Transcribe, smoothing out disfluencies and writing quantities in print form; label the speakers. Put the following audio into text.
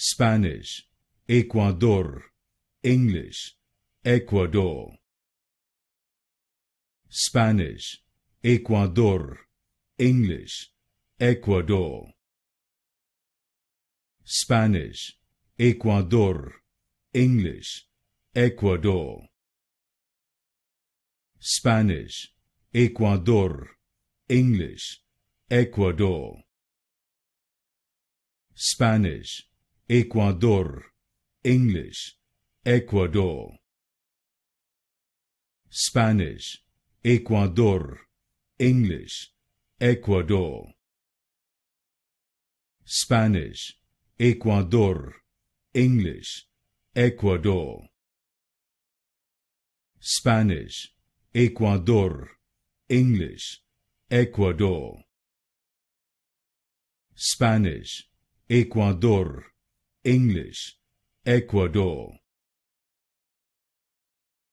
Speaker 1: Spanish, Ecuador, English, Ecuador. Spanish, Ecuador, English, Ecuador. Spanish, Ecuador, English, Ecuador. Spanish, Ecuador, English, Ecuador. Spanish, Ecuador, English, Ecuador. Spanish, Ecuador, English, Ecuador. Spanish, Ecuador, English, Ecuador. Spanish, Ecuador, English, Ecuador. Spanish, Ecuador, English, Ecuador.